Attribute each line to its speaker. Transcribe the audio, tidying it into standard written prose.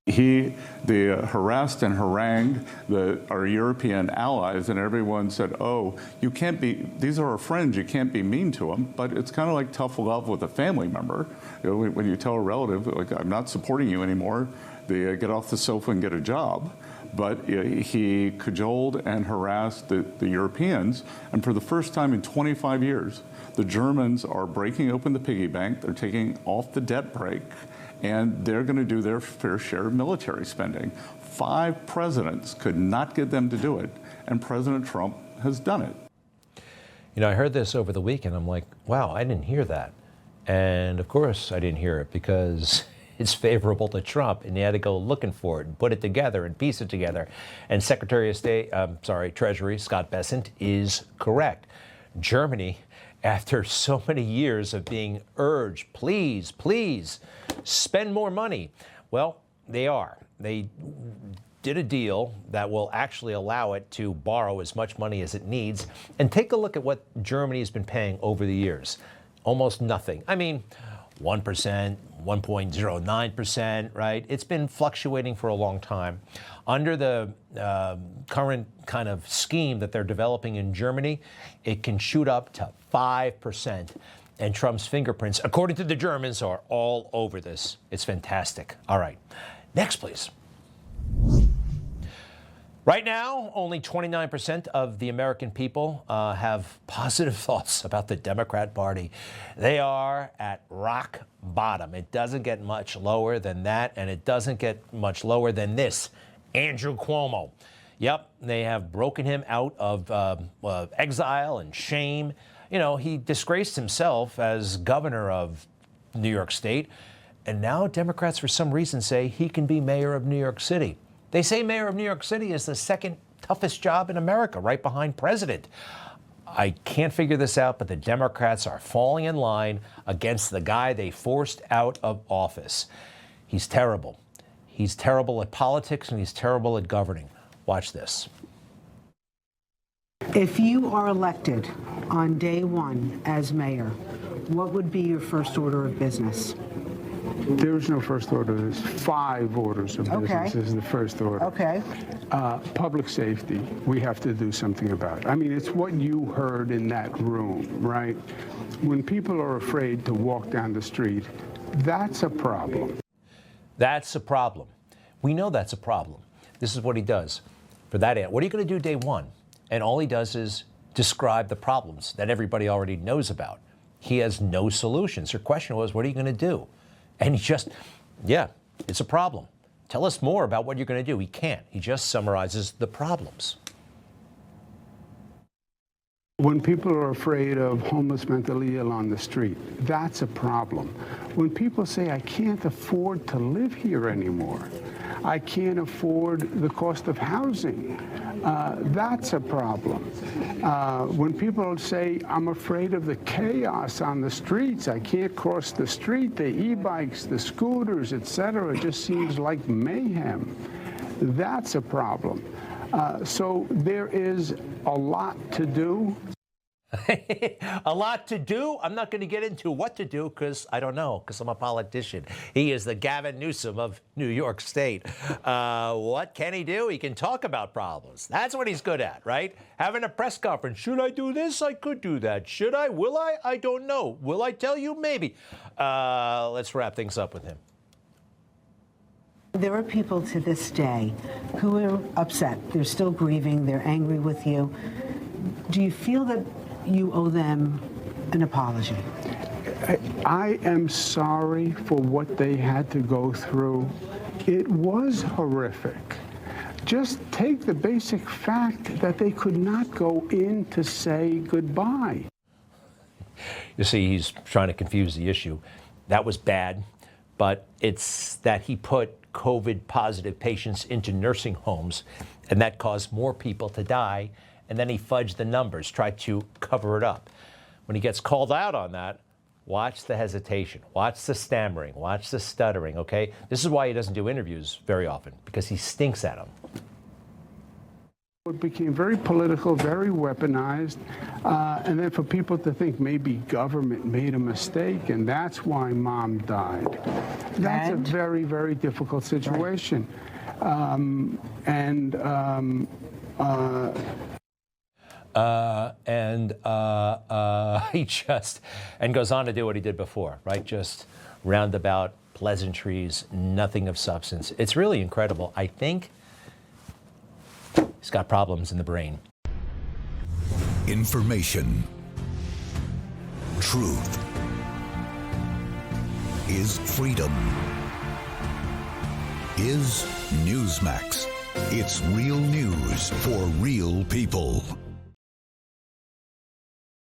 Speaker 1: They harassed and harangued our European allies, and everyone said, "Oh, you can't be. These are our friends. You can't be mean to them." But it's kind of like tough love with a family member. When you tell a relative, like, "I'm not supporting you anymore," they get off the sofa and get a job. But he cajoled and harassed the Europeans, and for the first time in 25 years, the Germans are breaking open the piggy bank. They're taking off the debt brake, and they're going to do their fair share of military spending. 5 presidents could not get them to do it, and President Trump has done it.
Speaker 2: You know, I heard this over the weekend. I'm like, wow, I didn't hear that. And of course I didn't hear it because it's favorable to Trump, and he had to go looking for it and put it together and piece it together. And Secretary of Treasury Scott Bessent is correct. Germany, after so many years of being urged, please, please, spend more money. Well, they are. They did a deal that will actually allow it to borrow as much money as it needs. And take a look at what Germany has been paying over the years. Almost nothing. I mean, 1%, 1.09%, right? It's been fluctuating for a long time. Under the current kind of scheme that they're developing in Germany, it can shoot up to 5%. And Trump's fingerprints, according to the Germans, are all over this. It's fantastic. All right. Next, please. Right now, only 29% of the American people have positive thoughts about the Democrat Party. They are at rock bottom. It doesn't get much lower than that, and it doesn't get much lower than this. Andrew Cuomo. Yep, they have broken him out of exile and shame. You know, he disgraced himself as governor of New York State, and now Democrats, for some reason, say he can be mayor of New York City. They say mayor of New York City is the second toughest job in America, right behind president. I can't figure this out, but the Democrats are falling in line against the guy they forced out of office. He's terrible. He's terrible at politics, and he's terrible at governing. Watch this.
Speaker 3: If you are elected on day one as mayor, what would be your first order of business?
Speaker 4: There is no first order. There's 5 orders of business. This is the first order.
Speaker 3: Okay.
Speaker 4: Public safety, we have to do something about. I mean, it's what you heard in that room, right? When people are afraid to walk down the street, that's a problem.
Speaker 2: That's a problem. We know that's a problem. This is what he does. For that ad, what are you going to do day one? And all he does is describe the problems that everybody already knows about. He has no solutions. Her question was, what are you going to do? And he just, yeah, it's a problem. Tell us more about what you're going to do. He can't. He just summarizes the problems.
Speaker 4: When people are afraid of homeless, mentally ill on the street, that's a problem. When people say, I can't afford to live here anymore, I can't afford the cost of housing, that's a problem. When people say, I'm afraid of the chaos on the streets, I can't cross the street, the e-bikes, the scooters, etc., it just seems like mayhem, that's a problem. So there is a lot to do.
Speaker 2: A lot to do? I'm not going to get into what to do because I don't know, because I'm a politician. He is the Gavin Newsom of New York State. What can he do? He can talk about problems. That's what he's good at, right? Having a press conference. Should I do this? I could do that. Should I? Will I? I don't know. Will I tell you? Maybe. Let's wrap things up with him.
Speaker 3: There are people to this day who are upset. They're still grieving. They're angry with you. Do you feel that you owe them an apology?
Speaker 4: I am sorry for what they had to go through. It was horrific. Just take the basic fact that they could not go in to say goodbye.
Speaker 2: You see, he's trying to confuse the issue. That was bad, but it's that he put COVID-positive patients into nursing homes, and that caused more people to die. And then he fudged the numbers, tried to cover it up. When he gets called out on that, watch the hesitation, watch the stammering, watch the stuttering, okay? This is why he doesn't do interviews very often, because he stinks at them.
Speaker 4: It became very political, very weaponized, and then for people to think maybe government made a mistake and that's why Mom died. That's a very, very difficult situation.
Speaker 2: He just goes on to do what he did before, right? Just roundabout pleasantries, nothing of substance. It's really incredible. I think he's got problems in the brain.
Speaker 5: Information. Truth is freedom. Is Newsmax. It's real news for real people.